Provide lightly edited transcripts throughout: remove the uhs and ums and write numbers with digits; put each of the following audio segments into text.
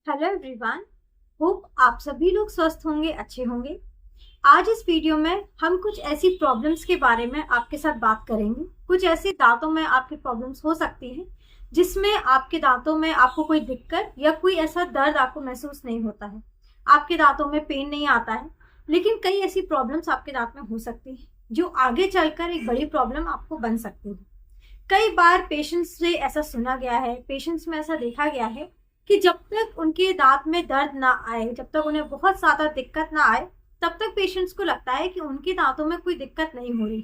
Hello everyone. Hope आप सभी लोग स्वस्थ होंगे, अच्छे होंगे। आज इस वीडियो में हम कुछ ऐसी प्रॉब्लम्स के बारे में आपके साथ बात करेंगे। कुछ ऐसे दांतों में आपकी प्रॉब्लम्स हो सकती हैं जिसमें आपके दांतों में आपको कोई दिक्कत या कोई ऐसा दर्द आपको महसूस नहीं होता है, आपके दांतों में पेन नहीं आता है। लेकिन कई ऐसी प्रॉब्लम्स आपके दांत में हो सकती है जो आगे चलकर एक बड़ी प्रॉब्लम आपको बन सकती है। कई बार पेशेंट्स से ऐसा सुना गया है, पेशेंट्स में ऐसा देखा गया है कि जब तक उनके दांत में दर्द ना आए, जब तक उन्हें बहुत ज्यादा दिक्कत ना आए, तब तक पेशेंट्स को लगता है कि उनके दांतों में कोई दिक्कत नहीं हो रही।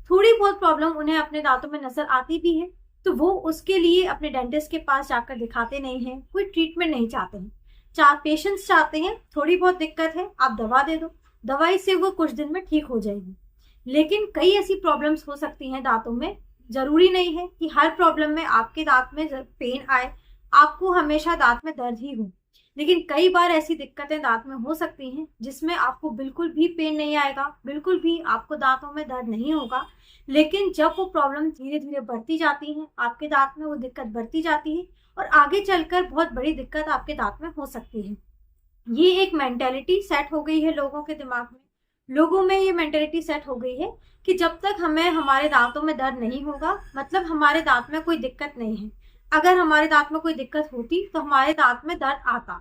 थोड़ी बहुत प्रॉब्लम उन्हें अपने दांतों में नजर आती भी है तो वो उसके लिए अपने डेंटिस्ट के पास जाकर दिखाते नहीं हैं, कोई ट्रीटमेंट नहीं चाहते हैं। पेशेंट्स चाहते हैं थोड़ी बहुत दिक्कत है, आप दवा दे दो, दवाई से वो कुछ दिन में ठीक हो जाएगी। लेकिन कई ऐसी प्रॉब्लम्स हो सकती हैं दांतों में। जरूरी नहीं है कि हर प्रॉब्लम में आपके दांत में पेन आए, आपको हमेशा दांत में दर्द ही हो। लेकिन कई बार ऐसी दिक्कतें दांत में हो सकती हैं जिसमें आपको बिल्कुल भी पेन नहीं आएगा, बिल्कुल भी आपको दांतों में दर्द नहीं होगा। लेकिन जब वो प्रॉब्लम धीरे धीरे बढ़ती जाती है, आपके दांत में वो दिक्कत बढ़ती जाती है और आगे चलकर बहुत बड़ी दिक्कत आपके दांत में हो सकती है। ये एक मेंटेलिटी सेट हो गई है लोगों के दिमाग में। लोगों में ये मेंटेलिटी सेट हो गई है कि जब तक हमें हमारे दांतों में दर्द नहीं होगा मतलब हमारे दांत में कोई दिक्कत नहीं है। अगर हमारे दांत में कोई दिक्कत होती तो हमारे दांत में दर्द आता,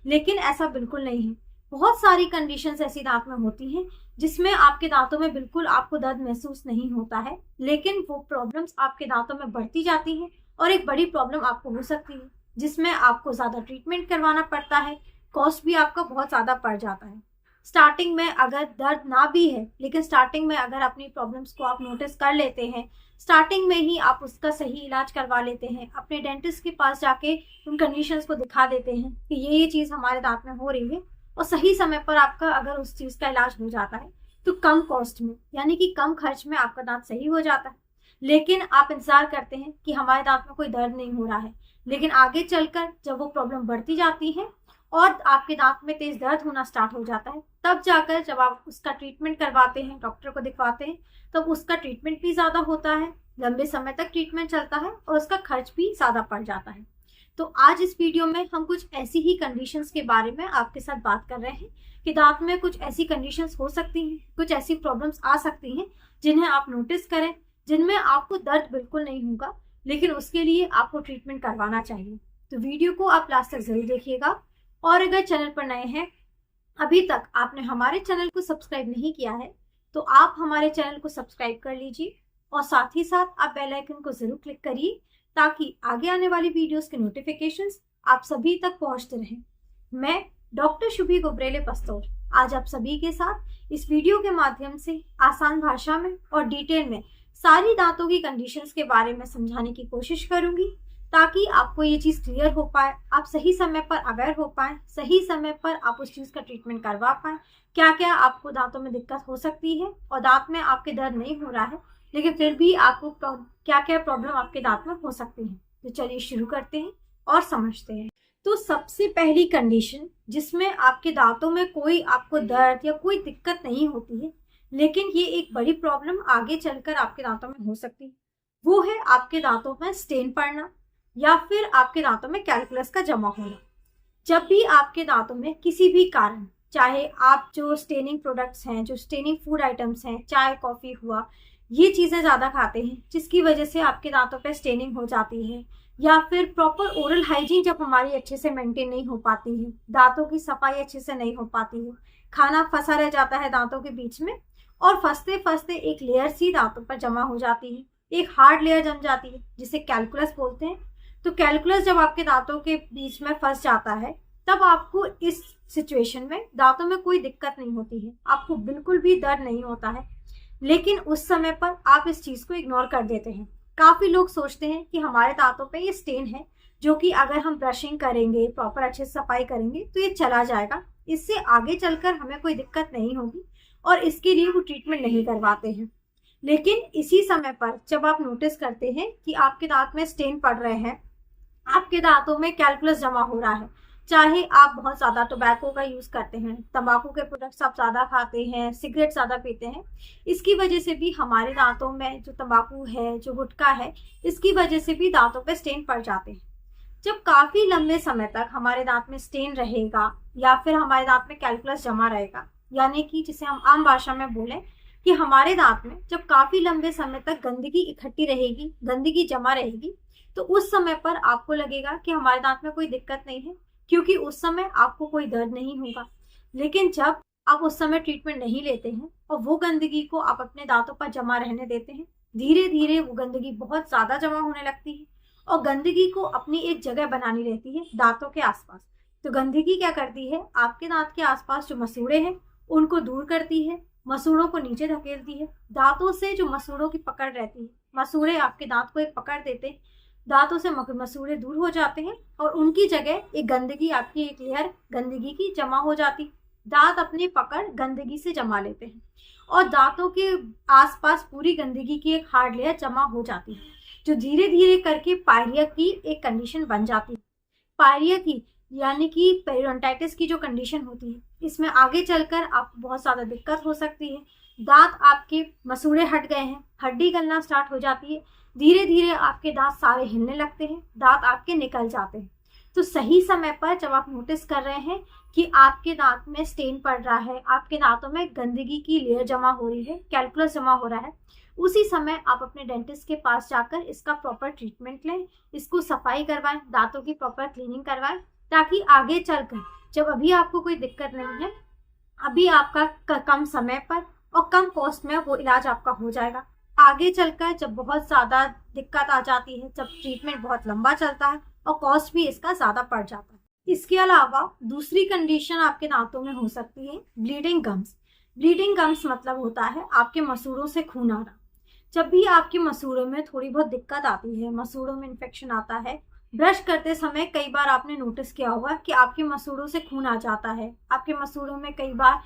लेकिन ऐसा बिल्कुल नहीं है। बहुत सारी कंडीशंस ऐसी दांत में होती हैं जिसमें आपके दांतों में बिल्कुल आपको दर्द महसूस नहीं होता है, लेकिन वो प्रॉब्लम्स आपके दांतों में बढ़ती जाती हैं और एक बड़ी प्रॉब्लम आपको हो सकती है जिसमें आपको ज्यादा ट्रीटमेंट करवाना पड़ता है, कॉस्ट भी आपका बहुत ज्यादा पड़ जाता है। स्टार्टिंग में अगर दर्द ना भी है, लेकिन स्टार्टिंग में अगर अपनी प्रॉब्लम्स को आप नोटिस कर लेते हैं, स्टार्टिंग में ही आप उसका सही इलाज करवा लेते हैं, अपने डेंटिस्ट के पास जाके उन कंडीशंस को दिखा देते हैं कि ये चीज़ हमारे दांत में हो रही है, और सही समय पर आपका अगर उस चीज़ का इलाज हो जाता है तो कम कॉस्ट में यानी कि कम खर्च में आपका दांत सही हो जाता है। लेकिन आप इंतजार करते हैं कि हमारे दांत में कोई दर्द नहीं हो रहा है, लेकिन आगे चलकर जब वो प्रॉब्लम बढ़ती जाती है और आपके दांत में तेज दर्द होना स्टार्ट हो जाता है, तब जाकर जब आप उसका ट्रीटमेंट करवाते हैं, डॉक्टर को दिखवाते हैं, तब उसका ट्रीटमेंट भी ज्यादा होता है, लंबे समय तक ट्रीटमेंट चलता है और उसका खर्च भी ज्यादा पड़ जाता है। तो आज इस वीडियो में हम कुछ ऐसी ही कंडीशंस के बारे में आपके साथ बात कर रहे हैं कि दांत में कुछ ऐसी कंडीशंस हो सकती हैं, कुछ ऐसी प्रॉब्लम्स आ सकती हैं जिन्हें आप नोटिस करें, जिनमें आपको दर्द बिल्कुल नहीं होगा, लेकिन उसके लिए आपको ट्रीटमेंट करवाना चाहिए। तो वीडियो को आप लास्ट तक जरूर देखिएगा। और अगर चैनल पर नए हैं, अभी तक आपने हमारे चैनल को सब्सक्राइब नहीं किया है, तो आप हमारे चैनल को सब्सक्राइब कर लीजिए और साथ ही साथ आप बेल आइकन को जरूर क्लिक करिए ताकि आगे आने वाली वीडियोस के नोटिफिकेशंस आप सभी तक पहुंचते रहें। मैं डॉक्टर शुभी गोब्रेले पस्तौर आज आप सभी के साथ इस वीडियो के माध्यम से आसान भाषा में और डिटेल में सारी दांतों की कंडीशंस के बारे में समझाने की कोशिश करूंगी ताकि आपको ये चीज क्लियर हो पाए, आप सही समय पर अवेयर हो पाए, सही समय पर आप उस चीज का ट्रीटमेंट करवा पाए। क्या क्या आपको दांतों में दिक्कत हो सकती है और दांत में आपके दर्द नहीं हो रहा है, लेकिन फिर भी आपको क्या क्या प्रॉब्लम आपके दांत में हो सकती है। तो चलिए शुरू करते हैं और समझते हैं। तो सबसे पहली कंडीशन जिसमें आपके दांतों में कोई आपको दर्द या कोई दिक्कत नहीं होती है, लेकिन ये एक बड़ी प्रॉब्लम आगे चलकर आपके दांतों में हो सकती है, वो है आपके दांतों में स्टेन पड़ना या फिर आपके दांतों में कैल्कुलस का जमा होना। जब भी आपके दांतों में किसी भी कारण, चाहे आप जो स्टेनिंग प्रोडक्ट्स हैं, जो स्टेनिंग फूड आइटम्स हैं, चाय कॉफी हुआ, ये चीजें ज्यादा खाते हैं जिसकी वजह से आपके दांतों पे स्टेनिंग हो जाती है, या फिर प्रॉपर ओरल हाइजीन जब हमारी अच्छे से मेंटेन नहीं हो पाती है, दांतों की सफाई अच्छे से नहीं हो पाती है, खाना फंसा रह जाता है दांतों के बीच में और फंसते फंसते एक लेयर सी दांतों पर जमा हो जाती है, एक हार्ड लेयर जम जाती है जिसे कैल्कुलस बोलते हैं। तो कैल्कुलस जब आपके दांतों के बीच में फंस जाता है, तब आपको इस सिचुएशन में दांतों में कोई दिक्कत नहीं होती है, आपको बिल्कुल भी दर्द नहीं होता है, लेकिन उस समय पर आप इस चीज को इग्नोर कर देते हैं। काफी लोग सोचते हैं कि हमारे दांतों पे ये स्टेन है जो कि अगर हम ब्रशिंग करेंगे, प्रॉपर अच्छे से सफाई करेंगे तो ये चला जाएगा, इससे आगे चलकर हमें कोई दिक्कत नहीं होगी, और इसके लिए वो ट्रीटमेंट नहीं करवाते हैं। लेकिन इसी समय पर जब आप नोटिस करते हैं कि आपके दांत में स्टेन पड़ रहे हैं, आपके दांतों में कैल्कुलस जमा हो रहा है, चाहे आप बहुत ज्यादा टोबैको का यूज करते हैं, तंबाकू के प्रोडक्ट्स आप ज्यादा खाते हैं, सिगरेट ज्यादा पीते हैं, इसकी वजह से भी हमारे दांतों में जो तंबाकू है, जो गुटखा है, इसकी वजह से भी दांतों पे स्टेन पड़ जाते हैं। जब काफी लंबे समय तक हमारे दांत में स्टेन रहेगा या फिर हमारे दांत में कैल्कुलस जमा रहेगा, यानी कि जिसे हम आम भाषा में बोलें कि हमारे दांत में जब काफी लंबे समय तक गंदगी इकट्ठी रहेगी, गंदगी जमा रहेगी, तो उस समय पर आपको लगेगा कि हमारे दांत में कोई दिक्कत नहीं है, क्योंकि उस समय आपको कोई दर्द नहीं होगा। लेकिन जब आप उस समय ट्रीटमेंट नहीं लेते हैं और वो गंदगी को आप अपने दांतों पर जमा रहने देते हैं, धीरे धीरे वो गंदगी बहुत ज्यादा जमा होने लगती है और गंदगी को अपनी एक जगह बनानी रहती है दांतों के आसपास। तो गंदगी क्या करती है, आपके दांत के आसपास जो मसूड़े हैं उनको दूर करती है, मसूड़ों को नीचे धकेलती है। दांतों से जो मसूड़ों की पकड़ रहती है, मसूड़े आपके दांत को एक पकड़ देते हैं, दांतों से मसूड़े दूर हो जाते हैं और उनकी जगह एक गंदगी, आपकी एक लेयर गंदगी की जमा हो जाती। दांत अपनी पकड़ गंदगी से जमा लेते हैं और दांतों के आसपास पूरी गंदगी की एक हार्ड लेयर जमा हो जाती है, जो धीरे धीरे करके पायरिया की एक कंडीशन बन जाती है। पायरिया की यानी कि पेरियोडोंटाइटिस की जो कंडीशन होती है, इसमें आगे चलकर आपको बहुत ज्यादा दिक्कत हो सकती है। दांत आपके मसूड़े हट गए हैं, हड्डी गलना स्टार्ट हो जाती है, धीरे धीरे आपके दांत सारे हिलने लगते हैं, दांत आपके निकल जाते हैं। तो सही समय पर जब आप नोटिस कर रहे हैं कि आपके दांत में स्टेन पड़ रहा है, आपके दांतों में गंदगी की लेयर जमा हो रही है, कैल्कुलस जमा हो रहा है, उसी समय आप अपने डेंटिस्ट के पास जाकर इसका प्रॉपर ट्रीटमेंट लें, इसको सफाई करवाएं, दांतों की प्रॉपर क्लीनिंग करवाएं, ताकि आगे चलकर जब अभी आपको कोई दिक्कत नहीं है, अभी आपका कम समय पर और कम कॉस्ट में वो इलाज आपका हो जाएगा। आगे चलकर जब बहुत ज्यादा दिक्कत आ जाती है, जब ट्रीटमेंट बहुत लंबा चलता है और कॉस्ट भी इसका ज्यादा पड़ जाता है। इसके अलावा दूसरी कंडीशन आपके दांतों में हो सकती है ब्लीडिंग गम्स। ब्लीडिंग गम्स मतलब होता है आपके मसूड़ों से खून आना। जब भी आपके मसूड़ों में थोड़ी बहुत दिक्कत आती है, मसूड़ों में इन्फेक्शन आता है, ब्रश करते समय कई बार आपने नोटिस किया होगा कि आपके मसूड़ों से खून आ जाता है। आपके मसूड़ों में कई बार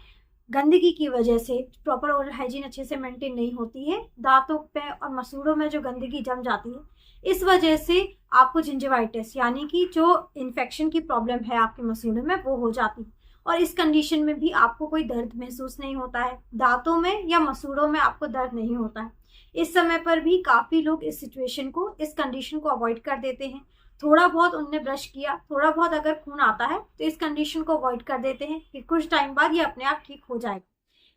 गंदगी की वजह से प्रॉपर ओरल हाइजीन अच्छे से मेंटेन नहीं होती है, दांतों पे और मसूड़ों में जो गंदगी जम जाती है, इस वजह से आपको जिंजिवाइटिस यानी कि जो इन्फेक्शन की प्रॉब्लम है आपके मसूड़ों में वो हो जाती है। और इस कंडीशन में भी आपको कोई दर्द महसूस नहीं होता है, दांतों में या मसूड़ों में आपको दर्द नहीं होता है। इस समय पर भी काफी लोग इस सिचुएशन को, इस कंडीशन को अवॉइड कर देते हैं। थोड़ा बहुत उनने ब्रश किया, थोड़ा बहुत अगर खून आता है तो इस कंडीशन को अवॉइड कर देते हैं कि कुछ टाइम बाद ये अपने आप ठीक हो जाएगा।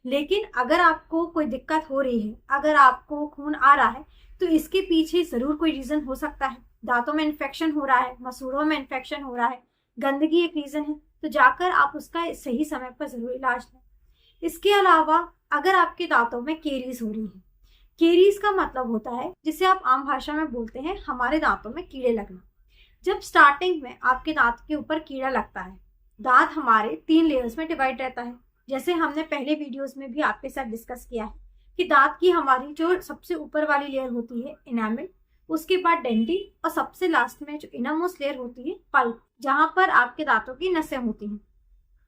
लेकिन अगर आपको कोई दिक्कत हो रही है, अगर आपको खून आ रहा है, तो इसके पीछे जरूर कोई रीजन हो सकता है। दांतों में इन्फेक्शन हो रहा है, मसूड़ों में इन्फेक्शन हो रहा है, गंदगी एक रीजन है, तो जाकर आप उसका सही समय पर जरूर इलाज लें। इसके अलावा अगर आपके दांतों में केरीज हो रही है, केरीज का मतलब होता है, जिसे आप आम भाषा में बोलते हैं हमारे दांतों में कीड़े लगना। जब स्टार्टिंग में आपके दांत के ऊपर कीड़ा लगता है, दांत हमारे 3 लेयर्स में डिवाइड रहता है, जैसे हमने पहले वीडियोस में भी आपके साथ डिस्कस किया है कि दांत की हमारी जो सबसे ऊपर वाली लेयर होती है इनामिल, उसके बाद डेंटिन और सबसे लास्ट में जो इनरमोस्ट लेयर होती है पल्प, जहां पर आपके दांतों की नसें होती हैं।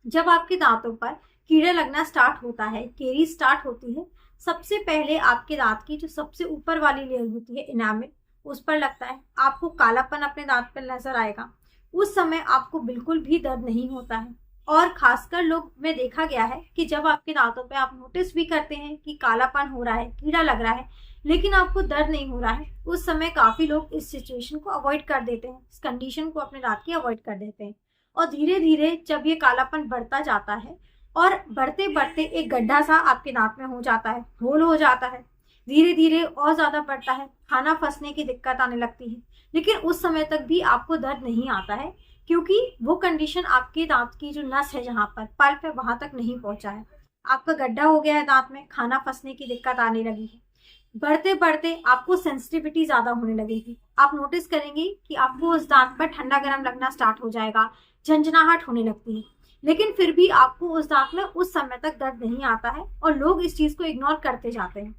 जब आपके दांतों पर कीड़ा लगना स्टार्ट होता है, केरी स्टार्ट होती है, सबसे पहले आपके दांत की जो सबसे ऊपर वाली लेयर होती है इनामिल, उस पर लगता है। आपको कालापन अपने दांत पर नजर आएगा। उस समय आपको बिल्कुल भी दर्द नहीं होता है और खासकर लोग में देखा गया है कि जब आपके दांतों पे आप नोटिस भी करते हैं कि कालापन हो रहा है, कीड़ा लग रहा है, लेकिन आपको दर्द नहीं हो रहा है, उस समय काफी लोग इस सिचुएशन को अवॉइड कर देते हैं, इस कंडीशन को अपने दांत की अवॉइड कर देते हैं। और धीरे धीरे जब ये कालापन बढ़ता जाता है और बढ़ते बढ़ते एक गड्ढा सा आपके दांत में हो जाता है, होल हो जाता है, धीरे धीरे और ज्यादा बढ़ता है, खाना फंसने की दिक्कत आने लगती है, लेकिन उस समय तक भी आपको दर्द नहीं आता है, क्योंकि वो कंडीशन आपके दांत की जो नस है, जहां पर पल्प है, वहां तक नहीं पहुंचा है। आपका गड्ढा हो गया है दांत में, खाना फंसने की दिक्कत आने लगी है। बढ़ते बढ़ते आपको सेंसिटिविटी ज्यादा होने लगेगी। आप नोटिस करेंगे कि आपको उस दांत पर ठंडा गर्म लगना स्टार्ट हो जाएगा, झंझनाहट होने लगती है, लेकिन फिर भी आपको उस दांत में उस समय तक दर्द नहीं आता है और लोग इस चीज को इग्नोर करते जाते हैं।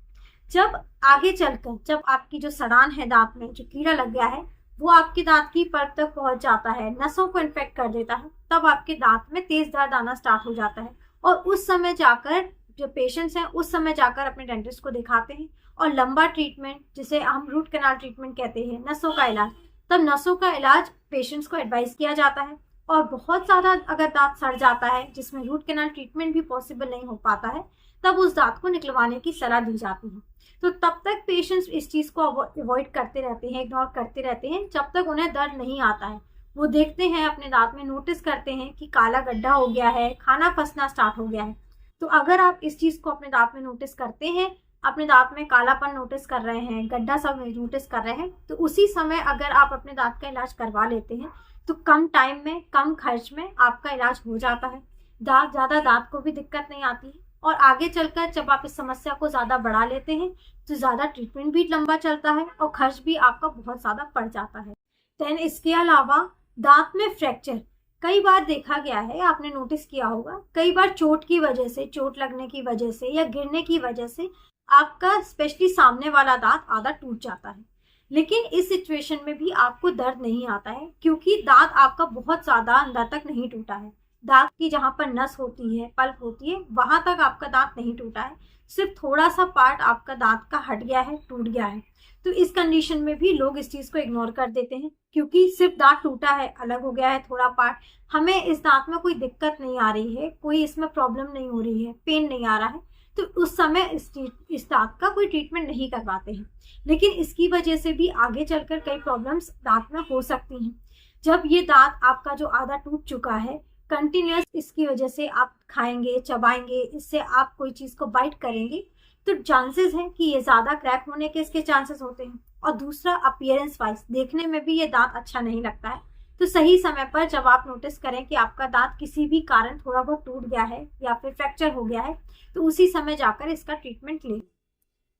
जब आगे चलकर जब आपकी जो सड़ान है दांत में, जो कीड़ा लग गया है, वो आपके दांत की परत तक पहुंच जाता है, नसों को इन्फेक्ट कर देता है, तब आपके दांत में तेज दर्द आना स्टार्ट हो जाता है। और उस समय जाकर जो पेशेंट्स हैं, उस समय जाकर अपने डेंटिस्ट को दिखाते हैं और लंबा ट्रीटमेंट, जिसे हम रूट कैनाल ट्रीटमेंट कहते हैं, नसों का इलाज, तब नसों का इलाज पेशेंट्स को एडवाइस किया जाता है। और बहुत ज्यादा अगर दांत सड़ जाता है, जिसमें रूट कैनाल ट्रीटमेंट भी पॉसिबल नहीं हो पाता है, तब उस दांत को निकलवाने की सलाह दी जाती है। तो तब तक पेशेंट्स इस चीज को अवॉइड करते रहते हैं, इग्नोर करते रहते हैं, जब तक उन्हें दर्द नहीं आता है। वो देखते हैं अपने दांत में, नोटिस करते हैं कि काला गड्ढा हो गया है, खाना फंसना स्टार्ट हो गया है। तो अगर आप इस चीज को अपने दांत में नोटिस करते हैं, अपने दांत में कालापन नोटिस कर रहे हैं, गड्ढा सब नोटिस कर रहे हैं, तो उसी समय अगर आप अपने दांत का इलाज करवा लेते हैं तो कम टाइम में, कम खर्च में आपका इलाज हो जाता है। दांत को भी दिक्कत नहीं आती है। और आगे चलकर जब आप इस समस्या को ज्यादा बढ़ा लेते हैं तो ज्यादा ट्रीटमेंट भी लंबा चलता है और खर्च भी आपका बहुत ज्यादा पड़ जाता है। देन इसके अलावा दांत में फ्रैक्चर कई बार देखा गया है, आपने नोटिस किया होगा, कई बार चोट की वजह से, चोट लगने की वजह से या गिरने की वजह से आपका स्पेशली सामने वाला दांत आधा टूट जाता है। लेकिन इस सिचुएशन में भी आपको दर्द नहीं आता है, क्योंकि दांत आपका बहुत ज्यादा अंदर तक नहीं टूटा है। दांत की जहां पर नस होती है, पल्प होती है, वहां तक आपका दांत नहीं टूटा है। सिर्फ थोड़ा सा पार्ट आपका दांत का हट गया है, टूट गया है। तो इस कंडीशन में भी लोग इस चीज को इग्नोर कर देते हैं, क्योंकि सिर्फ दांत टूटा है, अलग हो गया है थोड़ा पार्ट, हमें इस दांत में कोई दिक्कत नहीं आ रही है, कोई इसमें प्रॉब्लम नहीं हो रही है, पेन नहीं आ रहा है, तो उस समय इस दांत का कोई ट्रीटमेंट नहीं करवाते हैं। लेकिन इसकी वजह से भी आगे चलकर कई प्रॉब्लम्स दांत में हो सकती हैं। जब ये दांत आपका जो आधा टूट चुका है, कंटिन्यूअस इसकी वजह से आप खाएंगे, चबाएंगे, इससे आप कोई चीज को बाइट करेंगे, तो चांसेस हैं कि ये ज्यादा क्रैक होने के इसके चांसेस होते हैं। और दूसरा, अपीयरेंस वाइज देखने में भी ये दांत अच्छा नहीं लगता है। तो सही समय पर जब आप नोटिस करें कि आपका दांत किसी भी कारण थोड़ा बहुत टूट गया है या फिर फ्रैक्चर हो गया है, तो उसी समय जाकर इसका ट्रीटमेंट लें।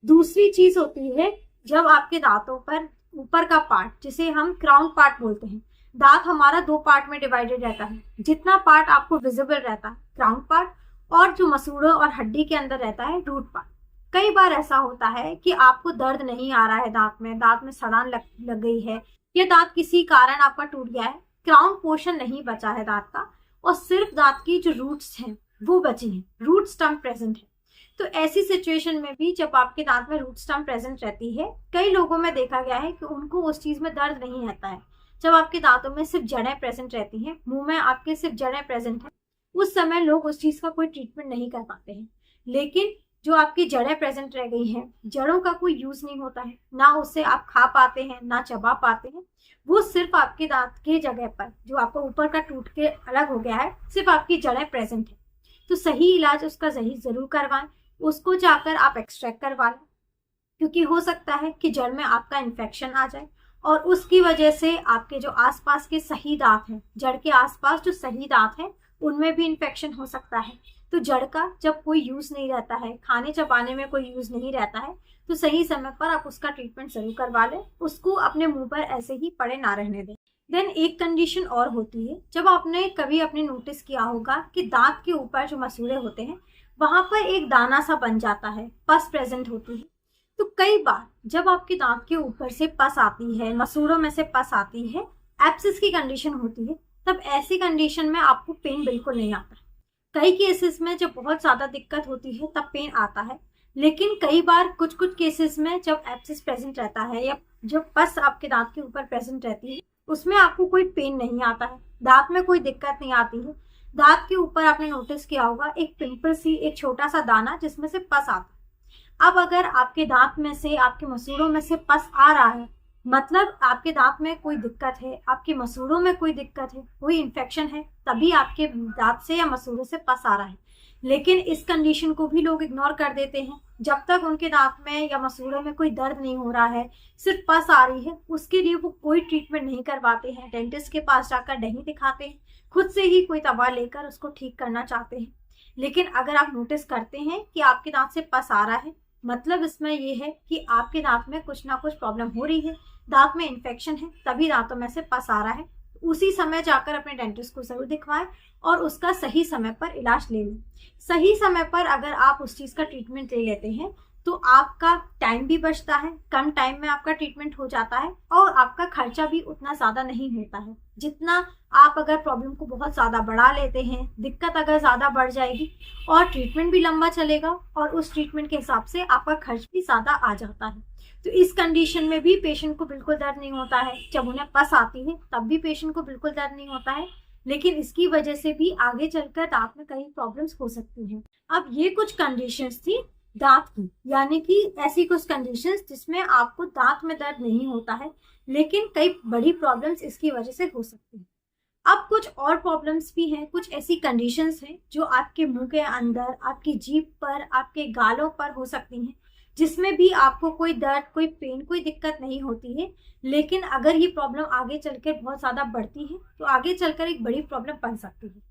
दूसरी चीज होती है, जब आपके दांतों पर ऊपर का पार्ट, जिसे हम क्राउन पार्ट बोलते हैं, दांत हमारा दो पार्ट में डिवाइडेड रहता है। जितना पार्ट आपको विजिबल रहता है क्राउन पार्ट, और जो मसूड़ों और हड्डी के अंदर रहता है रूट पार्ट। कई बार ऐसा होता है कि आपको दर्द नहीं आ रहा है दांत में सड़ान लग गई है, या दांत किसी कारण आपका टूट गया है, क्राउन पोर्शन नहीं बचा है दांत का, और सिर्फ दांत की जो रूट्स हैं वो बची हैं, रूट स्टम्प प्रेजेंट है। तो ऐसी सिचुएशन में भी जब आपके दांत में रूट स्टम्प प्रेजेंट रहती है, कई लोगों में देखा गया है कि उनको उस चीज में दर्द नहीं रहता है। जब आपके दांतों में सिर्फ जड़ें प्रेजेंट रहती हैं, मुंह में आपके सिर्फ जड़ें प्रेजेंट है, उस समय लोग उस चीज का कोई ट्रीटमेंट नहीं कर पाते हैं। लेकिन जो आपकी जड़ें प्रेजेंट रह गई हैं, जड़ों का कोई यूज नहीं होता है, ना उससे आप खा पाते हैं, ना चबा पाते हैं, वो सिर्फ आपके दांत के जगह पर जो आपका ऊपर का टूट के अलग हो गया है, सिर्फ आपकी जड़ें प्रेजेंट है। तो सही इलाज उसका सही जरूर करवाएं, उसको जाकर आप एक्सट्रैक्ट करवा लें, क्योंकि हो सकता है कि जड़ में आपका इन्फेक्शन आ जाए और उसकी वजह से आपके जो आसपास के सही दांत हैं, जड़ के आसपास जो सही दांत हैं, उनमें भी इन्फेक्शन हो सकता है। तो जड़ का जब कोई यूज नहीं रहता है, खाने चबाने में कोई यूज नहीं रहता है, तो सही समय पर आप उसका ट्रीटमेंट जरूर करवा लें, उसको अपने मुंह पर ऐसे ही पड़े ना रहने दें। देन एक कंडीशन और होती है, जब आपने कभी अपने नोटिस किया होगा कि दांत के ऊपर जो मसूड़े होते हैं वहां पर एक दाना सा बन जाता है, पस प्रेजेंट होती है। तो कई बार जब आपके दांत के ऊपर से पस आती है, मसूड़ों में से पस आती है, एब्सिस की कंडीशन होती है, तब ऐसी कंडीशन में आपको पेन बिल्कुल नहीं आता। कई केसेस में जब बहुत ज्यादा दिक्कत होती है तब पेन आता है, लेकिन कई बार कुछ केसेस में जब एब्सिस प्रेजेंट रहता है या जब पस आपके दांत के ऊपर प्रेजेंट रहती है, उसमें आपको कोई पेन नहीं आता है, दांत में कोई दिक्कत नहीं आती है। दांत के ऊपर आपने नोटिस किया होगा एक पिंपल सी, एक छोटा सा दाना जिसमें से पस आता है। अब अगर आपके दांत में से, आपके मसूड़ों में से पस आ रहा है, मतलब आपके दांत में कोई दिक्कत है, आपके मसूड़ों में कोई दिक्कत है, कोई इन्फेक्शन है, तभी आपके दांत से या मसूड़ों से पस आ रहा है। लेकिन इस कंडीशन को भी लोग इग्नोर कर देते हैं। जब तक उनके दांत में या मसूड़ों में कोई दर्द नहीं हो रहा है, सिर्फ पस आ रही है, उसके लिए वो कोई ट्रीटमेंट नहीं करवाते हैं, डेंटिस्ट के पास जाकर नहीं दिखाते हैं, खुद से ही कोई दवा लेकर उसको ठीक करना चाहते हैं। लेकिन अगर आप नोटिस करते हैं कि आपके दांत से पस आ रहा है, मतलब इसमें यह है कि आपके दांत में कुछ ना कुछ प्रॉब्लम हो रही है, दांत में इन्फेक्शन है, तभी दांतों में से पस आ रहा है। उसी समय जाकर अपने डेंटिस्ट को जरूर दिखवाएं और उसका सही समय पर इलाज ले लें। सही समय पर अगर आप उस चीज का ट्रीटमेंट ले लेते हैं तो आपका टाइम भी बचता है, कम टाइम में आपका ट्रीटमेंट हो जाता है और आपका खर्चा भी उतना ज्यादा नहीं होता है जितना आप अगर प्रॉब्लम को बहुत ज्यादा बढ़ा लेते हैं। दिक्कत अगर ज्यादा बढ़ जाएगी और ट्रीटमेंट भी लंबा चलेगा और उस ट्रीटमेंट के हिसाब से आपका खर्च भी ज्यादा आ जाता है। तो इस कंडीशन में भी पेशेंट को बिल्कुल दर्द नहीं होता है। जब उन्हें पस आती है तब भी पेशेंट को बिल्कुल दर्द नहीं होता है, लेकिन इसकी वजह से भी आगे चलकर दांत में कई प्रॉब्लम्स हो सकती हैं। अब ये कुछ कंडीशंस थी दांत की, यानी कि ऐसी कुछ कंडीशंस जिसमें आपको दांत में दर्द नहीं होता है, लेकिन कई बड़ी प्रॉब्लम्स इसकी वजह से हो सकती हैं। अब कुछ और प्रॉब्लम्स भी हैं, कुछ ऐसी कंडीशंस हैं जो आपके मुंह के अंदर, आपकी जीभ पर, आपके गालों पर हो सकती हैं, जिसमें भी आपको कोई दर्द, कोई पेन, कोई दिक्कत नहीं होती है। लेकिन अगर ये प्रॉब्लम आगे चलकर बहुत ज़्यादा बढ़ती है तो आगे चलकर एक बड़ी प्रॉब्लम बन सकती है।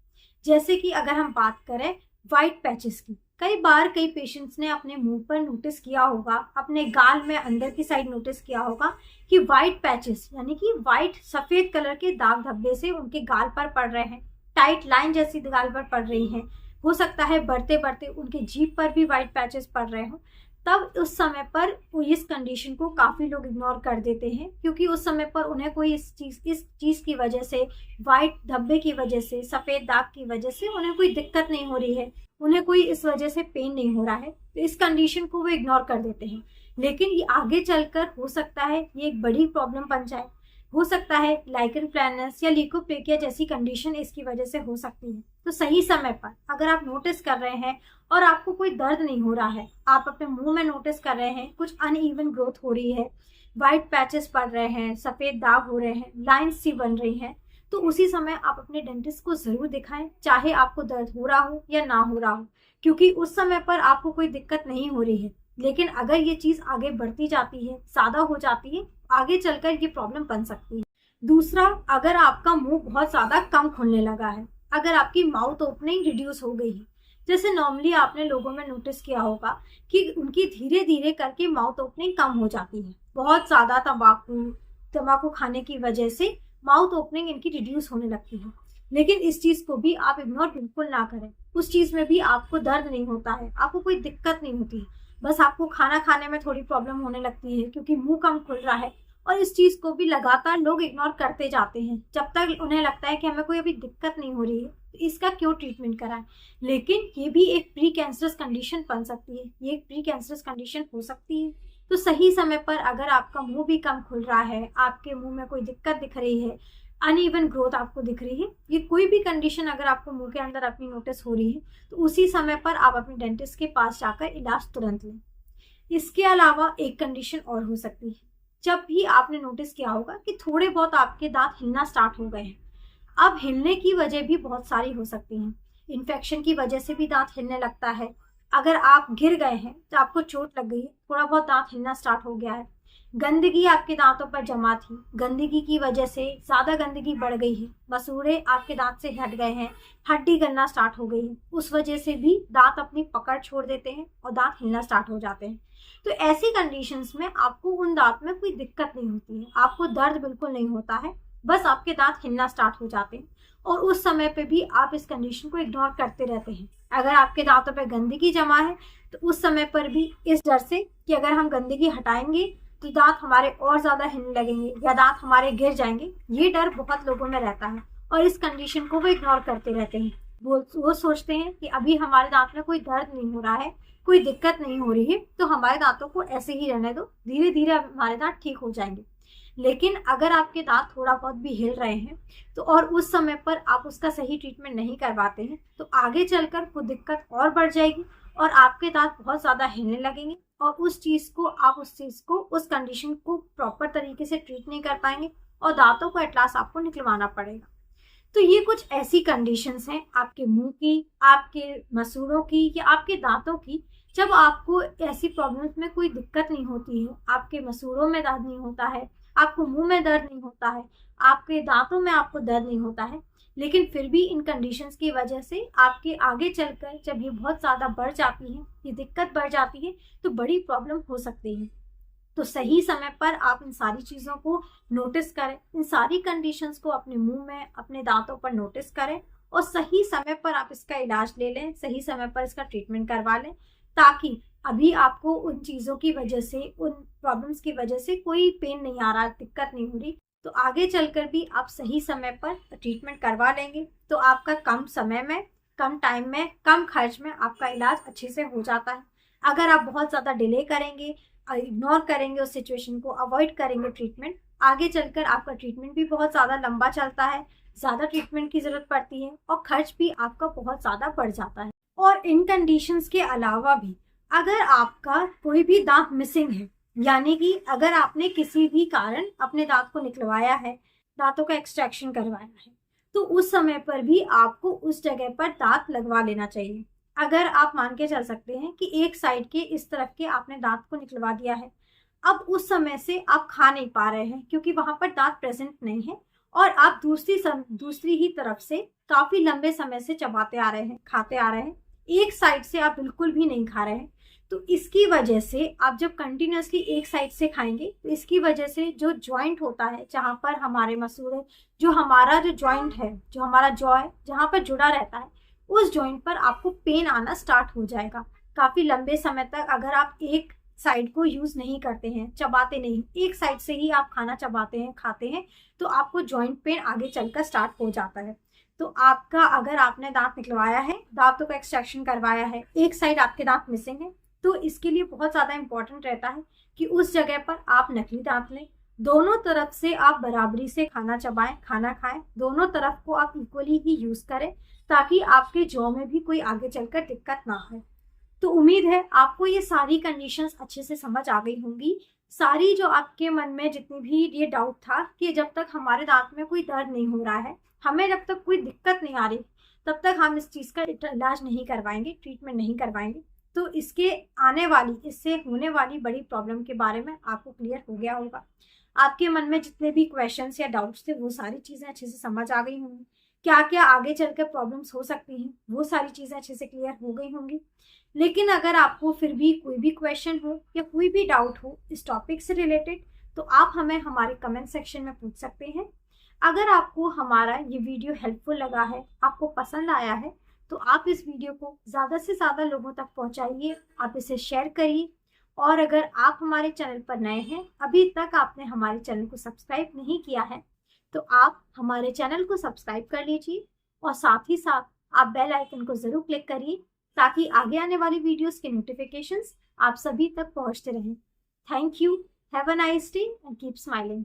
जैसे कि अगर हम बात करें वाइट पैचेस की, कई बार कई पेशेंट्स ने अपने मुंह पर नोटिस किया होगा, अपने गाल में अंदर की साइड नोटिस किया होगा कि वाइट पैचेस यानी कि वाइट सफेद कलर के दाग धब्बे से उनके गाल पर पड़ रहे हैं, टाइट लाइन जैसी गाल पर पड़ रही हैं। हो सकता है बढ़ते बढ़ते उनके जीभ पर भी वाइट पैचेस पड़ रहे हो। तब उस समय पर इस कंडीशन को काफी लोग इग्नोर कर देते हैं, क्योंकि उस समय पर उन्हें कोई इस चीज की वजह से, वाइट धब्बे की वजह से, सफेद दाग की वजह से उन्हें कोई दिक्कत नहीं हो रही है, उन्हें कोई इस वजह से पेन नहीं हो रहा है, तो इस कंडीशन को वो इग्नोर कर देते हैं। लेकिन ये आगे चलकर हो सकता है ये एक बड़ी प्रॉब्लम बन जाए। हो सकता है लाइकन प्लैनस या ल्यूकोप्लेकिया जैसी कंडीशन इसकी वजह से हो सकती है। तो सही समय पर अगर आप नोटिस कर रहे हैं और आपको कोई दर्द नहीं हो रहा है, आप अपने मुंह में नोटिस कर रहे हैं कुछ अनइवन ग्रोथ हो रही है, वाइट पैचेस पड़ रहे हैं, सफेद दाग हो रहे हैं, लाइन्स सी बन रही हैं, तो उसी समय आप अपने डेंटिस्ट को जरूर दिखाएं, चाहे आपको दर्द हो रहा हो या ना हो रहा हो, क्योंकि उस समय पर आपको कोई दिक्कत नहीं हो रही है। लेकिन अगर ये चीज आगे बढ़ती जाती है, ज्यादा हो जाती है, आगे चलकर ये प्रॉब्लम बन सकती है। दूसरा, अगर आपका मुंह बहुत ज्यादा कम खुलने लगा है, अगर आपकी माउथ ओपनिंग रिड्यूस हो गई है, जैसे नॉर्मली आपने लोगों में नोटिस किया होगा कि उनकी धीरे धीरे करके माउथ ओपनिंग कम हो जाती है, बहुत ज्यादा तंबाकू खाने की वजह से माउथ ओपनिंग इनकी रिड्यूस होने लगती है। लेकिन इस चीज को भी आप इग्नोर बिल्कुल ना करें। उस चीज में भी आपको दर्द नहीं होता है, आपको कोई दिक्कत नहीं होती है, बस आपको खाना खाने में थोड़ी प्रॉब्लम होने लगती है क्योंकि मुंह कम खुल रहा है। और इस चीज को भी लगातार लोग इग्नोर करते जाते हैं जब तक उन्हें लगता है कि हमें कोई अभी दिक्कत नहीं हो रही है, तो इसका क्यों ट्रीटमेंट कराएं। लेकिन ये भी एक प्री कैंसरस कंडीशन बन सकती है, ये एक प्री कैंसरस कंडीशन हो सकती है। तो सही समय पर अगर आपका मुंह भी कम खुल रहा है, आपके मुंह में कोई दिक्कत दिख रही है, अनइवन ग्रोथ आपको दिख रही है, ये कोई भी कंडीशन अगर आपको मुंह के अंदर अपनी नोटिस हो रही है, तो उसी समय पर आप अपने डेंटिस्ट के पास जाकर इलाज तुरंत लें। इसके अलावा एक कंडीशन और हो सकती है, जब भी आपने नोटिस किया होगा कि थोड़े बहुत आपके दांत हिलना स्टार्ट हो गए हैं। अब हिलने की वजह भी बहुत सारी हो सकती हैं। इन्फेक्शन की वजह से भी दांत हिलने लगता है, अगर आप गिर गए हैं तो आपको चोट लग गई है, थोड़ा बहुत दांत हिलना स्टार्ट हो गया है, गंदगी आपके दांतों पर जमा थी, गंदगी की वजह से ज्यादा गंदगी बढ़ गई है, मसूड़े आपके दांत से हट गए हैं, हड्डी गलना स्टार्ट हो गई है, उस वजह से भी दांत अपनी पकड़ छोड़ देते हैं और दांत हिलना स्टार्ट हो जाते हैं। तो ऐसी कंडीशंस में आपको उन दांत में कोई दिक्कत नहीं होती है, आपको दर्द बिल्कुल नहीं होता है, बस आपके दांत हिलना स्टार्ट हो जाते हैं। और उस समय पे भी आप इस कंडीशन को इग्नोर करते रहते हैं। अगर आपके दांतों पे गंदगी जमा है तो उस समय पर भी इस डर से कि अगर हम गंदगी हटाएंगे तो दांत हमारे और ज्यादा हिलने लगेंगे या दांत हमारे गिर जाएंगे, ये डर बहुत लोगों में रहता है और इस कंडीशन को वो इग्नोर करते रहते हैं। वो सोचते हैं कि अभी हमारे दांत में कोई दर्द नहीं हो रहा है, कोई दिक्कत नहीं हो रही है, तो हमारे दांतों को ऐसे ही रहने दो, धीरे धीरे हमारे दांत ठीक हो जाएंगे। लेकिन अगर आपके दांत थोड़ा बहुत भी हिल रहे हैं तो और उस समय पर आप उसका सही ट्रीटमेंट नहीं करवाते हैं, तो आगे चलकर वो दिक्कत और बढ़ जाएगी और आपके दांत बहुत ज्यादा हिलने लगेंगे और उस कंडीशन को प्रॉपर तरीके से ट्रीट नहीं कर पाएंगे और दांतों को एट लास्ट आपको निकलवाना पड़ेगा। तो ये कुछ ऐसी कंडीशंस हैं आपके मुंह की, आपके मसूड़ों की या आपके दांतों की, जब आपको ऐसी प्रॉब्लम्स में कोई दिक्कत नहीं होती है, आपके मसूड़ों में दर्द नहीं होता है, आपको मुंह में दर्द नहीं होता है, आपके दांतों में आपको दर्द नहीं होता है, लेकिन फिर भी इन कंडीशंस की वजह से आपके आगे चलकर जब ये बहुत ज़्यादा बढ़ जाती है, ये दिक्कत बढ़ जाती है, तो बड़ी प्रॉब्लम हो सकती है। तो सही समय पर आप इन सारी चीज़ों को नोटिस करें, इन सारी कंडीशंस को अपने मुंह में, अपने दांतों पर नोटिस करें और सही समय पर आप इसका इलाज ले लें, सही समय पर इसका ट्रीटमेंट करवा लें, ताकि अभी आपको उन चीज़ों की वजह से, उन प्रॉब्लम्स की वजह से कोई पेन नहीं आ रहा, दिक्कत नहीं हो रही, तो आगे चलकर भी आप सही समय पर ट्रीटमेंट करवा लेंगे तो आपका कम समय में, कम टाइम में, कम खर्च में आपका इलाज अच्छे से हो जाता है। अगर आप बहुत ज़्यादा डिले करेंगे, इग्नोर करेंगे, उस सिचुएशन को अवॉइड करेंगे ट्रीटमेंट, आगे चलकर आपका ट्रीटमेंट भी बहुत ज़्यादा लंबा चलता है, ज़्यादा ट्रीटमेंट की ज़रूरत पड़ती है और खर्च भी आपका बहुत ज़्यादा बढ़ जाता है। और इन कंडीशंस के अलावा भी अगर आपका कोई भी दांत मिसिंग है, यानी कि अगर आपने किसी भी कारण अपने दांत को निकलवाया है, दांतों का एक्सट्रैक्शन करवाया है, तो उस समय पर भी आपको उस जगह पर दांत लगवा लेना चाहिए। अगर आप मान के चल सकते हैं कि एक साइड के इस तरफ के आपने दांत को निकलवा दिया है, अब उस समय से आप खा नहीं पा रहे हैं क्योंकि वहां पर दांत प्रेजेंट नहीं है, और आप दूसरी ही तरफ से काफी लंबे समय से चबाते आ रहे हैं, खाते आ रहे हैं, एक साइड से आप बिल्कुल भी नहीं खा रहे हैं। तो इसकी वजह से आप जब कंटिन्यूअसली एक साइड से खाएंगे तो इसकी वजह से जो जॉइंट होता है, जहां पर हमारे मसूड़े, जो हमारा जो जॉइंट है, जो हमारा जॉ है जहां पर जुड़ा रहता है, उस जॉइंट पर आपको पेन आना स्टार्ट हो जाएगा। काफी लंबे समय तक अगर आप एक साइड को यूज नहीं करते हैं, चबाते नहीं, एक साइड से ही आप खाना चबाते हैं, खाते हैं, तो आपको जॉइंट पेन आगे चलकर स्टार्ट हो जाता है। तो आपका, अगर आपने दांत निकलवाया है, दांतों का एक्सट्रैक्शन करवाया है, एक साइड आपके दांत मिसिंग है, तो इसके लिए बहुत ज़्यादा इंपॉर्टेंट रहता है कि उस जगह पर आप नकली दांत लें, दोनों तरफ से आप बराबरी से खाना चबाएं, खाना खाएं, दोनों तरफ को आप इक्वली ही यूज करें, ताकि आपके जॉ में भी कोई आगे चलकर दिक्कत ना हो। तो उम्मीद है आपको ये सारी कंडीशंस अच्छे से समझ आ गई होंगी। सारी जो आपके मन में जितनी भी ये डाउट था कि जब तक हमारे दांत में कोई दर्द नहीं हो रहा है, हमें जब तक कोई दिक्कत नहीं आ रही, तब तक हम इस चीज़ का इलाज नहीं करवाएंगे, ट्रीटमेंट नहीं करवाएंगे। तो इसके आने वाली, इससे होने वाली बड़ी प्रॉब्लम के बारे में आपको क्लियर हो गया होगा। आपके मन में जितने भी क्वेश्चंस या डाउट्स थे, वो सारी चीज़ें अच्छे से समझ आ गई होंगी। क्या क्या आगे चलकर प्रॉब्लम्स हो सकती हैं, वो सारी चीज़ें अच्छे से क्लियर हो गई होंगी। लेकिन अगर आपको फिर भी कोई भी क्वेश्चन हो या कोई भी डाउट हो इस टॉपिक से रिलेटेड, तो आप हमें हमारे कमेंट सेक्शन में पूछ सकते हैं। अगर आपको हमारा ये वीडियो हेल्पफुल लगा है, आपको पसंद आया है, तो आप इस वीडियो को ज़्यादा से ज़्यादा लोगों तक पहुंचाइए, आप इसे शेयर करिए। और अगर आप हमारे चैनल पर नए हैं, अभी तक आपने हमारे चैनल को सब्सक्राइब नहीं किया है, तो आप हमारे चैनल को सब्सक्राइब कर लीजिए, और साथ ही साथ आप बेल आइकन को ज़रूर क्लिक करिए, ताकि आगे आने वाली वीडियोस के नोटिफिकेशंस आप सभी तक पहुंचते रहें। Thank you, have a nice day and keep smiling.